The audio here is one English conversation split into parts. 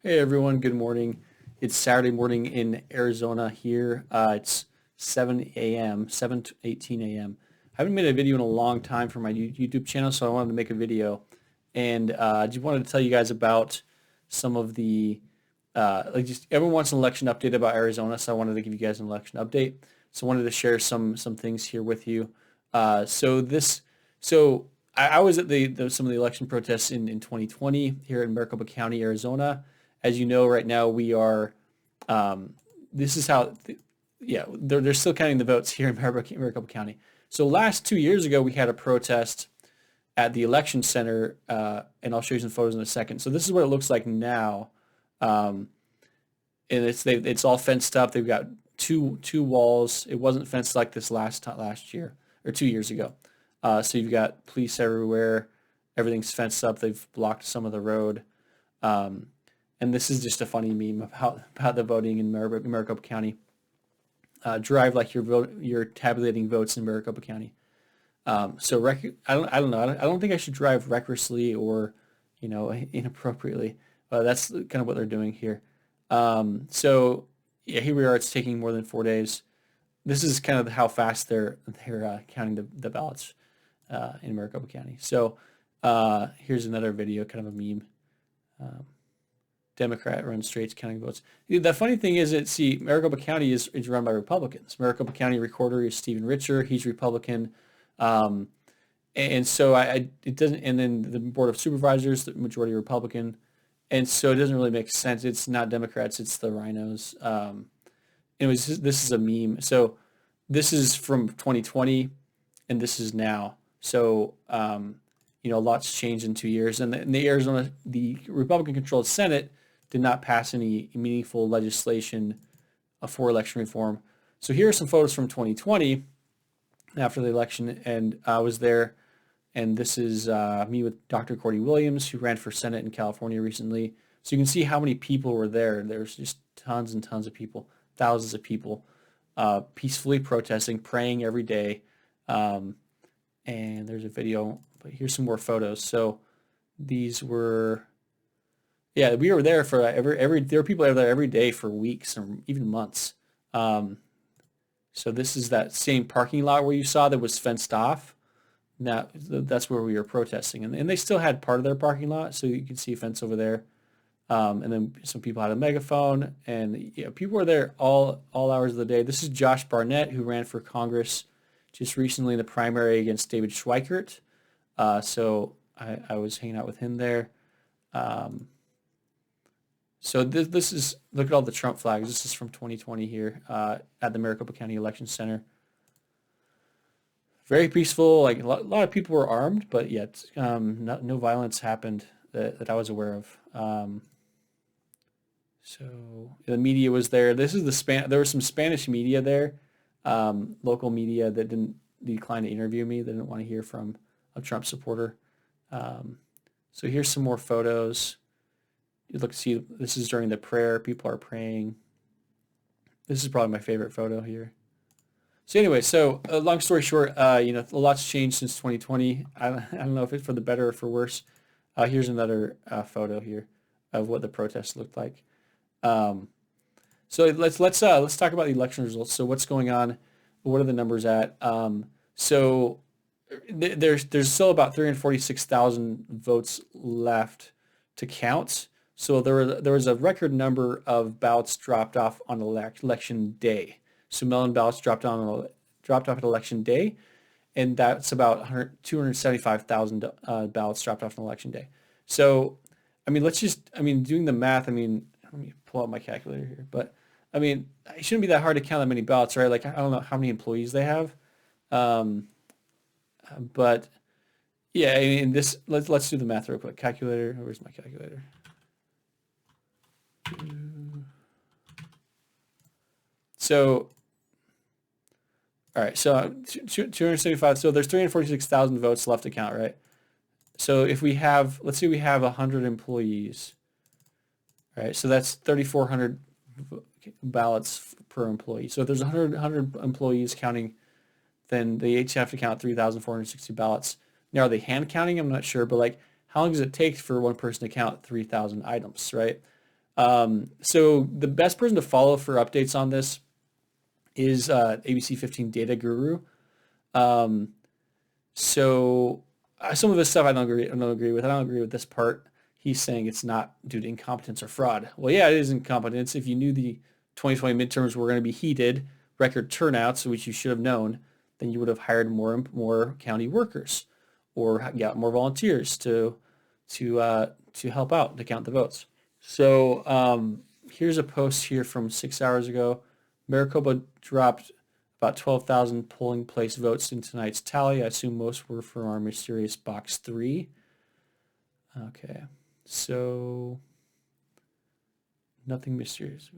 Hey everyone, good morning. It's Saturday morning in Arizona here. It's 7 a.m., 7:18 a.m. I haven't made a video in a long time for my YouTube channel, so I wanted to make a video. And I just wanted to tell you guys about some of the, just everyone wants an election update about Arizona, so I wanted to give you guys an election update. So I wanted to share some things here with you. So I was at some of the election protests in 2020 here in Maricopa County, Arizona. As you know, right now we are, this is how, yeah, they're still counting the votes here in Maricopa County. So last 2 years ago, we had a protest at the election center, and I'll show you some photos in a second. So this is what it looks like now. Um, and it's all fenced up. They've got two walls. It wasn't fenced like this last year or 2 years ago. So you've got police everywhere. Everything's fenced up. They've blocked some of the road. Um, and this is just a funny meme about the voting in Maricopa County. Drive like you're tabulating votes in Maricopa County. I don't know. I don't think I should drive recklessly or, inappropriately. That's kind of what they're doing here. So yeah, here we are. It's taking more than 4 days. This is kind of how fast they're counting the ballots in Maricopa County. So here's another video, kind of a meme. Democrat runs straight counting votes. The funny thing is Maricopa County is run by Republicans. Maricopa County Recorder is Stephen Richer. He's Republican. And so it doesn't, and then the Board of Supervisors, the majority Republican. And so it doesn't really make sense. It's not Democrats, it's the rhinos. Anyways, this is a meme. So this is from 2020 and this is now. So, a lot's changed in 2 years. And the Republican-controlled Senate did not pass any meaningful legislation for election reform. So here are some photos from 2020 after the election, and I was there. And this is me with Dr. Cordy Williams, who ran for Senate in California recently. So you can see how many people were there. There's just tons and tons of people, thousands of people, peacefully protesting, praying every day. And there's a video, but here's some more photos. So these were, yeah, we were there for there were people there every day for weeks or even months. So this is that same parking lot where you saw that was fenced off. That's where we were protesting, and they still had part of their parking lot, so you can see a fence over there. And then some people had a megaphone, and people were there all hours of the day. This is Josh Barnett, who ran for Congress just recently in the primary against David Schweikert. So I was hanging out with him there. So this is, look at all the Trump flags. This is from 2020 here at the Maricopa County Election Center. Very peaceful. Like a lot of people were armed, but yet no violence happened that I was aware of. So the media was there. This is there was some Spanish media there, local media that didn't decline to interview me. They didn't want to hear from a Trump supporter. So here's some more photos. See, this is during the prayer. People are praying. This is probably my favorite photo here. So anyway, long story short, a lot's changed since 2020. I don't know if it's for the better or for worse. Here's another photo here of what the protests looked like. So let's talk about the election results. So what's going on? What are the numbers at? So there's still about 346,000 votes left to count. So there was a record number of ballots dropped off on election day. So mail-in ballots dropped off at election day, and that's about 275,000 ballots dropped off on election day. So, doing the math, let me pull out my calculator here, but it shouldn't be that hard to count that many ballots, right? Like, I don't know how many employees they have, but yeah, let's do the math real quick. Calculator, where's my calculator? So, all right, so 275, so there's 346,000 votes left to count, right? So if let's say we have 100 employees, right? So that's 3,400 ballots per employee. So if there's 100 employees counting, then they each have to count 3,460 ballots. Now, are they hand counting? I'm not sure, but how long does it take for one person to count 3,000 items, right? So the best person to follow for updates on this is ABC 15 Data Guru. Um, so some of this stuff I don't agree with. I don't agree with this part. He's saying it's not due to incompetence or fraud. Well, yeah, it is incompetence. If you knew the 2020 midterms were going to be heated, record turnouts, which you should have known, then you would have hired more county workers or got more volunteers to help out to count the votes. So here's a post here from 6 hours ago. Maricopa dropped about 12,000 polling place votes in tonight's tally. I assume most were from our mysterious box 3. Okay, so nothing mysterious.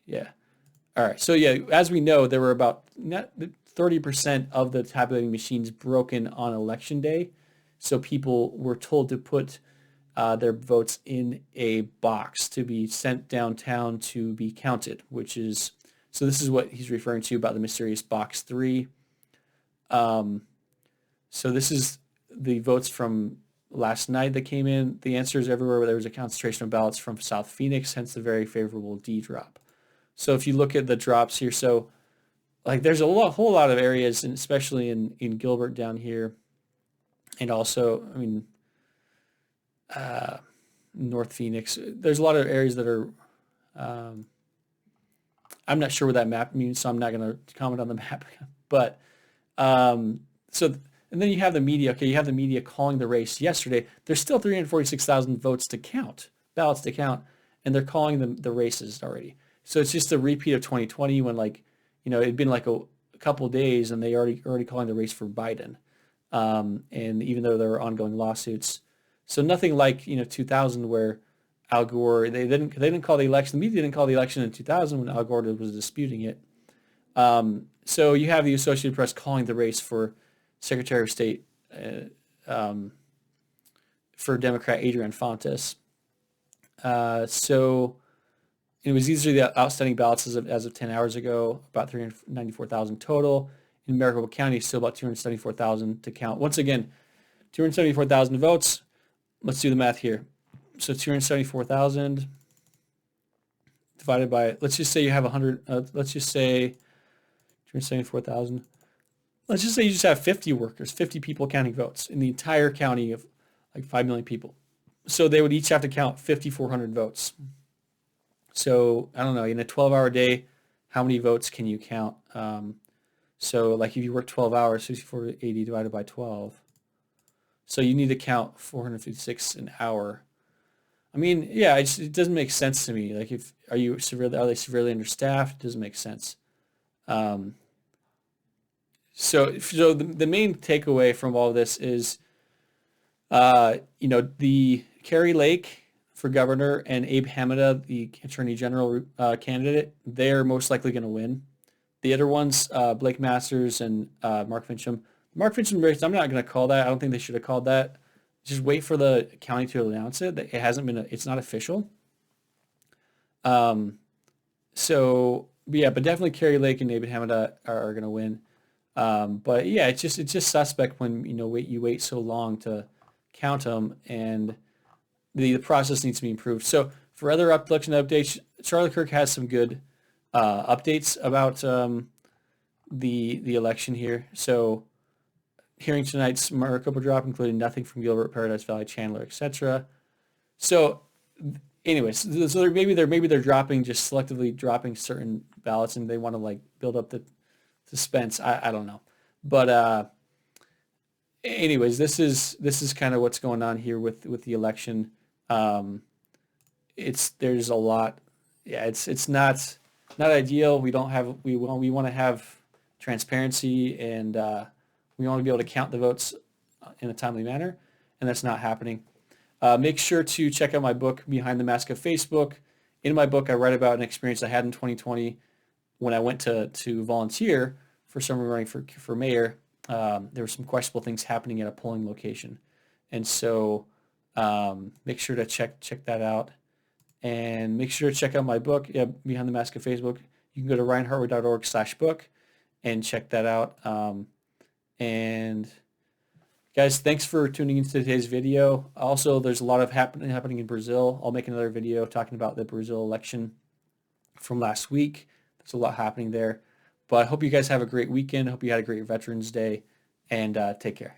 Yeah. All right. So yeah, as we know, there were about 30% of the tabulating machines broken on election day. So people were told to put their votes in a box to be sent downtown to be counted, so this is what he's referring to about the mysterious box 3. So this is the votes from last night that came in. The answer is everywhere where there was a concentration of ballots from South Phoenix, hence the very favorable D drop. So if you look at the drops here, so like there's whole lot of areas, and especially in Gilbert down here, and also, I mean, North Phoenix. There's a lot of areas that are, I'm not sure what that map means, so I'm not going to comment on the map. But and then you have the media. Okay, you have the media calling the race yesterday. There's still 346,000 votes to count, ballots to count, and they're calling them the races already. So it's just a repeat of 2020 when it'd been like a couple of days and they already calling the race for Biden. And even though there were ongoing lawsuits, so nothing like 2000 where Al Gore they didn't call the election. The media didn't call the election in 2000 when Al Gore was disputing it. So you have the Associated Press calling the race for Secretary of State for Democrat Adrian Fontes. So it was easily the outstanding ballots as of 10 hours ago, about 394,000 total. In Maricopa County, still about 274,000 to count. Once again, 274,000 votes. Let's do the math here. So 274,000 divided by, let's just say you have 100, let's just say 274,000. Let's just say you just have 50 workers, 50 people counting votes in the entire county of like 5 million people. So they would each have to count 5,400 votes. So I don't know, in a 12-hour day, how many votes can you count? So like if you work 12 hours, 6480 divided by 12. So you need to count 456 an hour. I mean, yeah, it doesn't make sense to me. Like are they severely understaffed? It doesn't make sense. So the main takeaway from all of this is, the Carrie Lake for governor and Abe Hamada, the attorney general candidate, they're most likely going to win. The other ones, Blake Masters and Mark Fincham. Mark Fincham race, I'm not going to call that. I don't think they should have called that. Just wait for the county to announce it. It hasn't been. It's not official. So yeah, but definitely Carrie Lake and Abe Hamada are going to win. But yeah, it's just suspect when you wait so long to count them, and the process needs to be improved. So for other election updates, Charlie Kirk has some good updates about the election here. So hearing tonight's Maricopa drop, including nothing from Gilbert, Paradise Valley, Chandler, etc. So anyways, so maybe they're dropping, just selectively dropping certain ballots, and they want to like build up the suspense. I don't know, but anyways, this is kind of what's going on here with the election. There's a lot. Yeah, it's not ideal. We want to have transparency, and we want to be able to count the votes in a timely manner, and that's not happening. Make sure to check out my book, Behind the Mask of Facebook. In my book, I write about an experience I had in 2020 when I went to volunteer for someone running for mayor. There were some questionable things happening at a polling location, and so make sure to check that out, and make sure to check out my book, Behind the Mask of Facebook. You can go to ryanhartway.org/book and check that out. And Guys, thanks for tuning into today's video. Also, there's a lot of happening in Brazil. I'll make another video talking about the Brazil election from last week. There's a lot happening there. But I hope you guys have a great weekend. I hope you had a great Veterans Day, and take care.